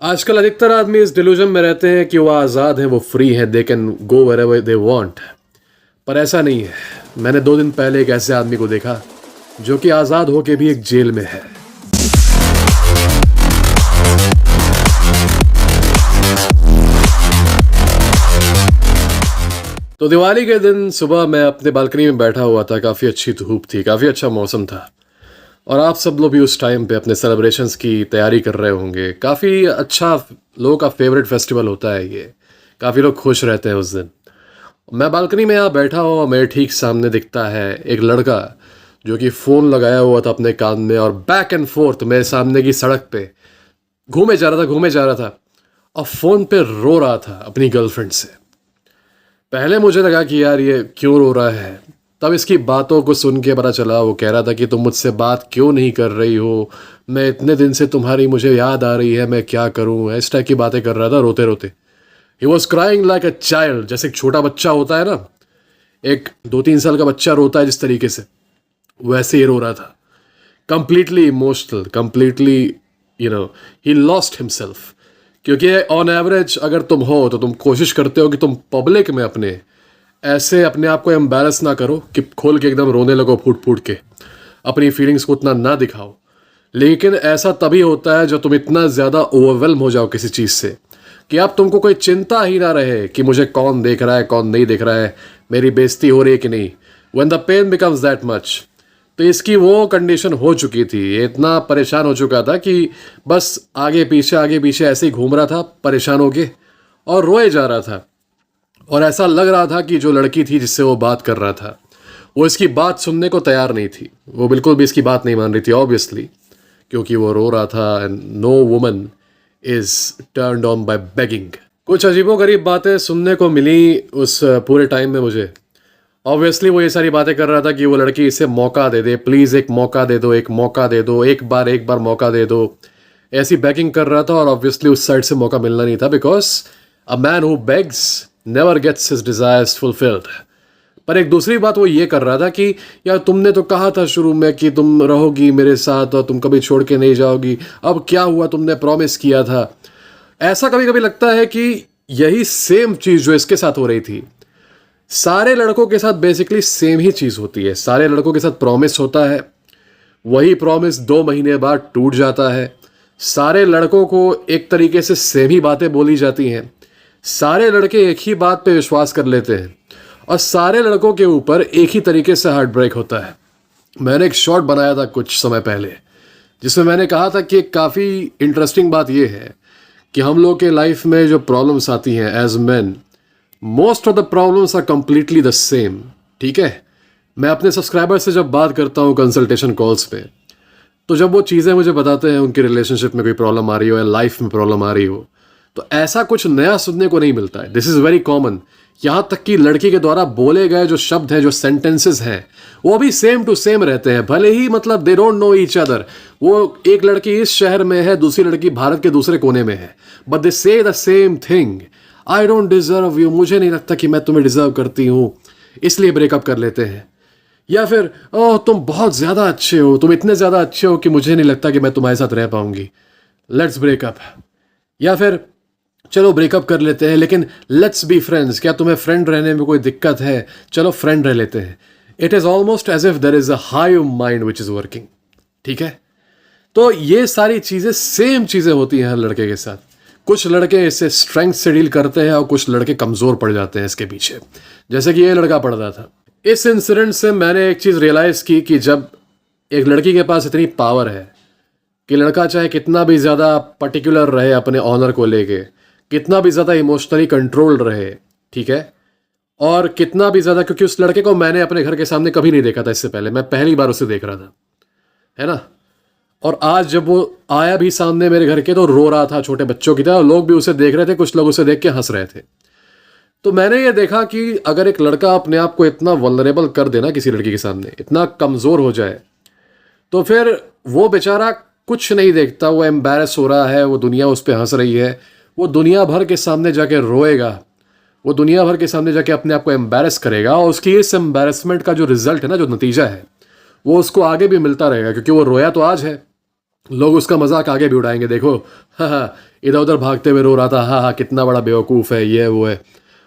आजकल अधिकतर आदमी इस डिल्यूजन में रहते हैं कि वो आज़ाद हैं, वो फ्री हैं, they can go wherever they want. पर ऐसा नहीं है। मैंने 2 दिन पहले एक ऐसे आदमी को देखा जो कि आज़ाद होके भी एक जेल में है। तो दिवाली के दिन सुबह मैं अपने बालकनी में बैठा हुआ था। काफ़ी अच्छी धूप थी, काफ़ी अच्छा मौसम था और आप सब लोग भी उस टाइम पे अपने सेलिब्रेशंस की तैयारी कर रहे होंगे। काफ़ी अच्छा, लोगों का फेवरेट फेस्टिवल होता है ये। काफ़ी लोग खुश रहते हैं उस दिन। मैं बालकनी में यहाँ बैठा हूँ और मेरे ठीक सामने दिखता है एक लड़का जो कि फ़ोन लगाया हुआ था अपने कान में और बैक एंड फोर्थ मेरे सामने की सड़क पे घूमे जा रहा था और फ़ोन पे रो रहा था अपनी गर्लफ्रेंड से। पहले मुझे लगा कि यार ये क्यों रो रहा है। तब इसकी बातों को सुन के पता चला वो कह रहा था कि तुम मुझसे बात क्यों नहीं कर रही हो, मैं इतने दिन से तुम्हारी मुझे याद आ रही है, मैं क्या करूं। इस टाइप की बातें कर रहा था रोते रोते। He was crying like a child, जैसे एक छोटा बच्चा होता है ना, एक 2-3 साल का बच्चा रोता है जिस तरीके से, वैसे ही रो रहा था। Completely emotional, completely he lost himself. क्योंकि ऑन एवरेज अगर तुम हो तो तुम कोशिश करते हो कि तुम पब्लिक में ऐसे अपने आप को एम्बैरस ना करो कि खोल के एकदम रोने लगो फूट फूट के, अपनी फीलिंग्स को उतना ना दिखाओ। लेकिन ऐसा तभी होता है जब तुम इतना ज़्यादा ओवरवेल्म हो जाओ किसी चीज़ से कि अब तुमको कोई चिंता ही ना रहे कि मुझे कौन देख रहा है कौन नहीं देख रहा है, मेरी बेइज्जती हो रही है कि नहीं। When the pain becomes that much. तो इसकी वो कंडीशन हो चुकी थी। ये इतना परेशान हो चुका था कि बस आगे पीछे ऐसे ही घूम रहा था परेशान होके और रोए जा रहा था। और ऐसा लग रहा था कि जो लड़की थी जिससे वो बात कर रहा था वो इसकी बात सुनने को तैयार नहीं थी। वो बिल्कुल भी इसकी बात नहीं मान रही थी ऑब्वियसली, क्योंकि वो रो रहा था। And no woman is turned on by begging. कुछ अजीबोगरीब बातें सुनने को मिली उस पूरे टाइम में मुझे। ऑब्वियसली वो ये सारी बातें कर रहा था कि वो लड़की इसे मौका दे दे, प्लीज़ एक मौका दे दो, एक मौका दे दो, एक बार मौका दे दो, ऐसी बेगिंग कर रहा था। और ऑब्वियसली उस साइड से मौका मिलना नहीं था, because a man who begs never gets his desires fulfilled. पर एक दूसरी बात वो ये कर रहा था कि यार तुमने तो कहा था शुरू में कि तुम रहोगी मेरे साथ और तुम कभी छोड़ के नहीं जाओगी, अब क्या हुआ, तुमने प्रॉमिस किया था। ऐसा कभी कभी लगता है कि यही सेम चीज़ जो इसके साथ हो रही थी, सारे लड़कों के साथ बेसिकली सेम ही चीज़ होती है। सारे लड़कों के साथ प्रॉमिस होता है, वही प्रॉमिस 2 महीने बाद टूट जाता है। सारे लड़कों को एक तरीके से सेम ही बातें बोली जाती हैं। सारे लड़के एक ही बात पे विश्वास कर लेते हैं और सारे लड़कों के ऊपर एक ही तरीके से हार्ट ब्रेक होता है। मैंने एक शॉर्ट बनाया था कुछ समय पहले जिसमें मैंने कहा था कि काफ़ी इंटरेस्टिंग बात यह है कि हम लोग के लाइफ में जो प्रॉब्लम्स आती हैं as man, most of the problems are completely the same. ठीक है, मैं अपने सब्सक्राइबर से जब बात करता हूँ कंसल्टेशन कॉल्स पे, तो जब वो चीज़ें मुझे बताते हैं उनकी रिलेशनशिप में कोई प्रॉब्लम आ रही हो या लाइफ में प्रॉब्लम आ रही हो, तो ऐसा कुछ नया सुनने को नहीं मिलता है। This is very common. यहाँ तक कि लड़की के द्वारा बोले गए जो शब्द हैं, जो सेंटेंसेस हैं, वो भी सेम टू सेम रहते हैं। भले ही मतलब they don't know each other. वो एक लड़की इस शहर में है, दूसरी लड़की भारत के दूसरे कोने में है, बट दे से the same thing, I don't deserve you, मुझे नहीं लगता कि मैं तुम्हें डिजर्व करती हूँ, इसलिए ब्रेकअप कर लेते हैं। या फिर ओह तुम बहुत ज़्यादा अच्छे हो, तुम इतने ज़्यादा अच्छे हो कि मुझे नहीं लगता कि मैं तुम्हारे साथ रह पाऊंगी, लेट्स ब्रेकअप। या फिर चलो ब्रेकअप कर लेते हैं लेकिन लेट्स बी फ्रेंड्स, क्या तुम्हें फ्रेंड रहने में कोई दिक्कत है, चलो फ्रेंड रह लेते हैं। It is almost as if there is a high mind which is working. ठीक है, तो ये सारी चीज़ें सेम चीज़ें होती हैं हर लड़के के साथ। कुछ लड़के इससे स्ट्रेंथ से डील करते हैं और कुछ लड़के कमज़ोर पड़ जाते हैं इसके पीछे, जैसे कि ये लड़का पड़ रहा था। इस इंसिडेंट से मैंने एक चीज़ रियलाइज़ की कि जब एक लड़की के पास इतनी पावर है कि लड़का चाहे कितना भी ज़्यादा पर्टिकुलर रहे अपने ऑनर को लेके, कितना भी ज़्यादा इमोशनली कंट्रोल्ड रहे, ठीक है, और कितना भी ज़्यादा, क्योंकि उस लड़के को मैंने अपने घर के सामने कभी नहीं देखा था इससे पहले, मैं पहली बार उसे देख रहा था, है ना। और आज जब वो आया भी सामने मेरे घर के तो रो रहा था छोटे बच्चों की तरह, और लोग भी उसे देख रहे थे, कुछ लोग उसे देख के हंस रहे थे। तो मैंने ये देखा कि अगर एक लड़का अपने आप को इतना वल्नरेबल कर देना किसी लड़की के सामने, इतना कमज़ोर हो जाए, तो फिर वो बेचारा कुछ नहीं देखता, वो एम्बैरस हो रहा है, वो दुनिया उस पर हंस रही है, वो दुनिया भर के सामने जाके रोएगा, वो दुनिया भर के सामने जाके अपने आप को एम्बैरस करेगा, और उसकी इस एम्बैरसमेंट का जो रिजल्ट है ना, जो नतीजा है, वो उसको आगे भी मिलता रहेगा, क्योंकि वो रोया तो आज है, लोग उसका मजाक आगे भी उड़ाएंगे, देखो हाँ हाँ इधर उधर भागते हुए रो रहा था, हाँ हाँ कितना बड़ा बेवकूफ़ है, ये वो है।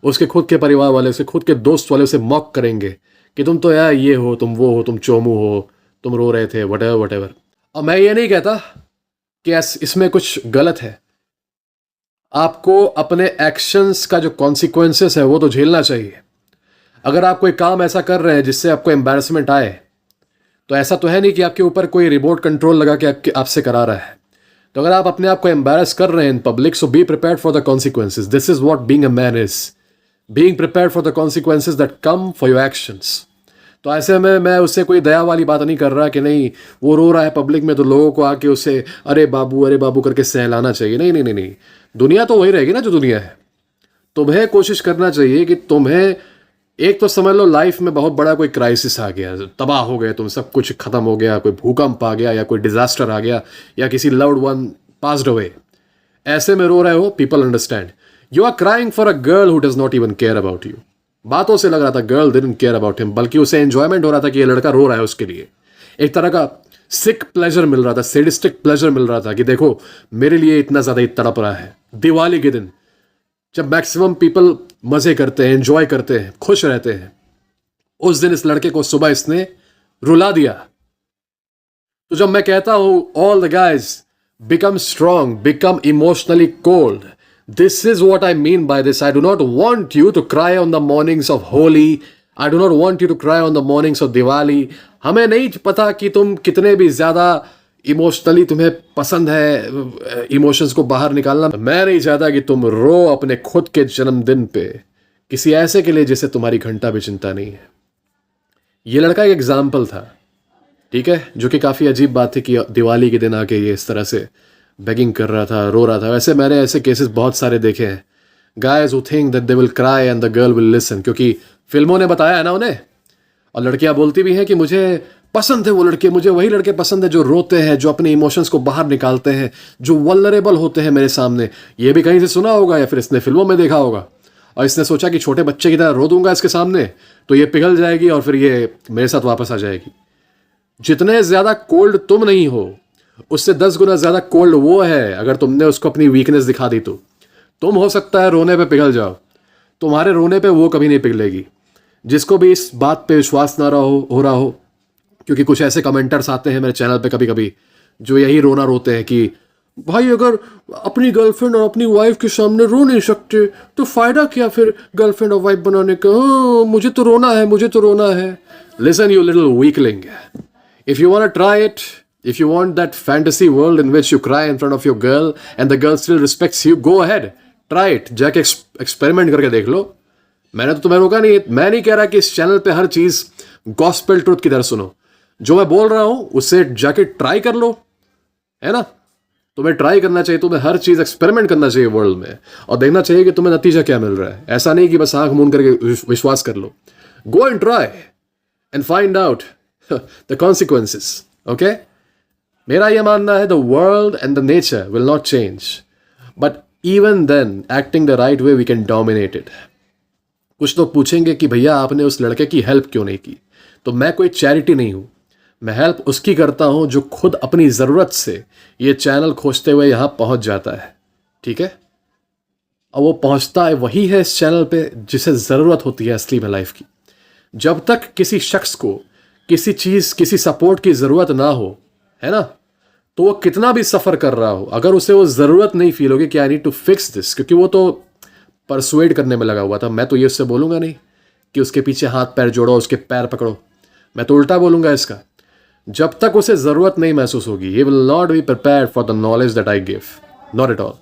उसके खुद के परिवार वाले, उसके खुद के दोस्त वाले उसे मॉक करेंगे कि तुम तो यार ये हो, तुम वो हो, तुम चोमू हो, तुम रो रहे थे, वट एवर वट एवर। और मैं ये नहीं कहता कि इसमें कुछ गलत है। आपको अपने एक्शंस का जो कॉन्सिक्वेंसेस है वो तो झेलना चाहिए। अगर आप कोई काम ऐसा कर रहे हैं जिससे आपको एम्बैरसमेंट आए, तो ऐसा तो है नहीं कि आपके ऊपर कोई रिमोट कंट्रोल लगा के आपसे करा रहा है। तो अगर आप अपने आप को एम्बैरस कर रहे हैं in public, so be prepared for the consequences. This is what being a man is, being prepared for the consequences that come for your actions. तो ऐसे में मैं उससे कोई दया वाली बात नहीं कर रहा कि नहीं वो रो रहा है पब्लिक में तो लोगों को आके उसे अरे बाबू करके सहलाना चाहिए। नहीं नहीं नहीं नहीं, दुनिया तो वही रहेगी ना जो दुनिया है। तुम्हें कोशिश करना चाहिए कि तुम्हें, एक तो समझ लो लाइफ में बहुत बड़ा कोई क्राइसिस आ गया, तबाह हो गए तुम, सब कुछ खत्म हो गया, कोई भूकंप आ गया या कोई डिजास्टर आ गया या किसी लव्ड वन पास्ड अवे, ऐसे में रो रहे हो, people understand. You are crying for a girl who does not even care about you. बातों से लग रहा था girl didn't care about him, बल्कि उसे एंजॉयमेंट हो रहा था कि ये लड़का रो रहा है उसके लिए। एक तरह का सिक प्लेजर मिल रहा था, सेडिस्टिक प्लेजर मिल रहा था कि देखो मेरे लिए इतना ज्यादा तड़प रहा है। दिवाली के दिन जब मैक्सिमम पीपल मजे करते हैं, एंजॉय करते हैं, खुश रहते हैं, उस दिन इस लड़के को सुबह इसने रुला दिया। तो जब मैं कहता हूं all the guys become strong, become emotionally cold, this is what I mean by this. I do not want you to cry on the mornings of Holi, I do not want you to cry on the mornings of Diwali. हमें नहीं पता कि तुम कितने भी ज्यादा emotionally तुम्हें पसंद है इमोशंस को बाहर निकालना। मैं नहीं चाहता कि तुम रो अपने खुद के जन्मदिन पे किसी ऐसे के लिए जिसे तुम्हारी घंटा भी चिंता नहीं है। ये लड़का एक एग्जाम्पल था, ठीक है, जो कि काफ़ी अजीब बात थी कि दिवाली के दिन आके ये इस तरह से बेगिंग कर रहा था, रो रहा था। वैसे मैंने ऐसे केसेस बहुत सारे देखे हैं, guys who think that they will cry and the girl will listen, क्योंकि फिल्मों ने बताया है ना उन्हें। और लड़कियां बोलती भी हैं कि मुझे पसंद है वो लड़के, मुझे वही लड़के पसंद है जो रोते हैं, जो अपने इमोशंस को बाहर निकालते हैं, जो वल्नरेबल होते हैं मेरे सामने। ये भी कहीं से सुना होगा या फिर इसने फिल्मों में देखा होगा, और इसने सोचा कि छोटे बच्चे की तरह रो दूंगा इसके सामने तो ये पिघल जाएगी और फिर ये मेरे साथ वापस आ जाएगी। जितने ज्यादा कोल्ड तुम नहीं हो, उससे 10 गुना ज्यादा कोल्ड वो है अगर तुमने उसको अपनी वीकनेस दिखा दी तो। तुम हो सकता है रोने पे पिघल जाओ, तुम्हारे रोने पे वो कभी नहीं पिघलेगी। जिसको भी इस बात पे विश्वास ना हो रहा हो, क्योंकि कुछ ऐसे कमेंटर्स आते हैं मेरे चैनल पे कभी कभी जो यही रोना रोते हैं कि भाई अगर अपनी गर्लफ्रेंड और अपनी वाइफ के सामने रो नहीं सकते तो फायदा क्या फिर गर्लफ्रेंड और वाइफ बनाने का, मुझे तो रोना है, मुझे तो रोना है। Listen you little weakling, if you want to try it, if you want that fantasy world in which you cry in front of your girl and the girl still respects you, go ahead, try it, जाके experiment करके देख लो। मैंने तो तुम्हें रोका नहीं। मैं नहीं कह रहा कि इस चैनल पे हर चीज गॉस्पेल ट्रुथ की तरह सुनो, जो मैं बोल रहा हूं उससे जाके ट्राई कर लो, है ना। तुम्हें ट्राई करना चाहिए, तुम्हें हर चीज एक्सपेरिमेंट करना चाहिए वर्ल्ड में और देखना चाहिए कि तुम्हें नतीजा क्या मिल रहा है। ऐसा नहीं कि बस आंख मूंद करके विश्वास कर लो। Go and try and find out the consequences, okay. मेरा यह मानना है the world and the nature will not change, but even then acting the right way we can dominate it. कुछ लोग पूछेंगे कि भैया आपने उस लड़के की हेल्प क्यों नहीं की। तो मैं कोई चैरिटी नहीं हूं, मैं हेल्प उसकी करता हूं जो खुद अपनी ज़रूरत से ये चैनल खोजते हुए यहां पहुंच जाता है, ठीक है। और वो पहुंचता है वही है इस चैनल पे जिसे ज़रूरत होती है असली में लाइफ की। जब तक किसी शख्स को किसी चीज़, किसी सपोर्ट की ज़रूरत ना हो, है ना, तो वो कितना भी सफ़र कर रहा हो, अगर उसे वो ज़रूरत नहीं फील होगी कि I need to fix this, क्योंकि वो तो परसुएड करने में लगा हुआ था। मैं तो ये उससे बोलूँगा नहीं कि उसके पीछे हाथ पैर जोड़ो, उसके पैर पकड़ो। मैं तो उल्टा बोलूँगा इसका, जब तक उसे ज़रूरत नहीं महसूस होगी, he will not be prepared for the knowledge that I give, not at all.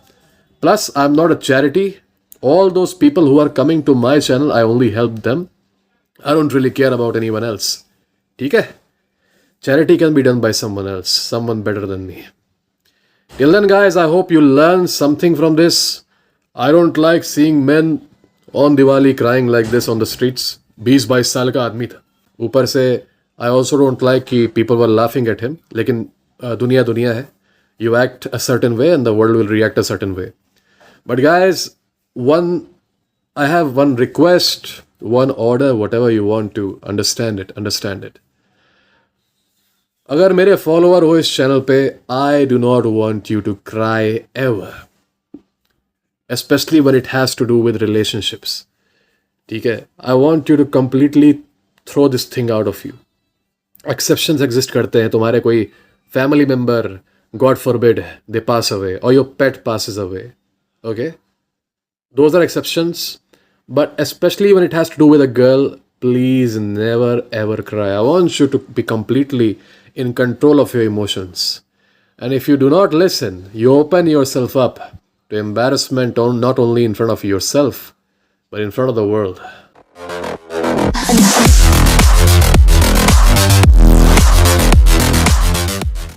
Plus, I'm not a charity. All those people who are coming to my channel, I only help them. I don't really care about anyone else. ठीक है? Charity can be done by someone else, someone better than me. Till then, guys, I hope you learn something from this. I don't like seeing men on Diwali crying like this on the streets. 20-22 साल का आदमी था, ऊपर से I also don't like कि people were laughing at him. लेकिन दुनिया दुनिया है, you act a certain way and the world will react a certain way. But guys, I have one request, one order, whatever you want to understand it. अगर मेरे follower हो इस channel पे, I do not want you to cry ever, especially when it has to do with relationships. ठीक है, I want you to completely throw this thing out of you. Exceptions exist करते हैं. तुम्हारे कोई family member, God forbid, they pass away और your pet passes away. Okay, those are exceptions, but especially when it has to do with a girl, please never ever cry. I want you to be completely in control of your emotions. And if you do not listen, you open yourself up to embarrassment, not only in front of yourself, but in front of the world.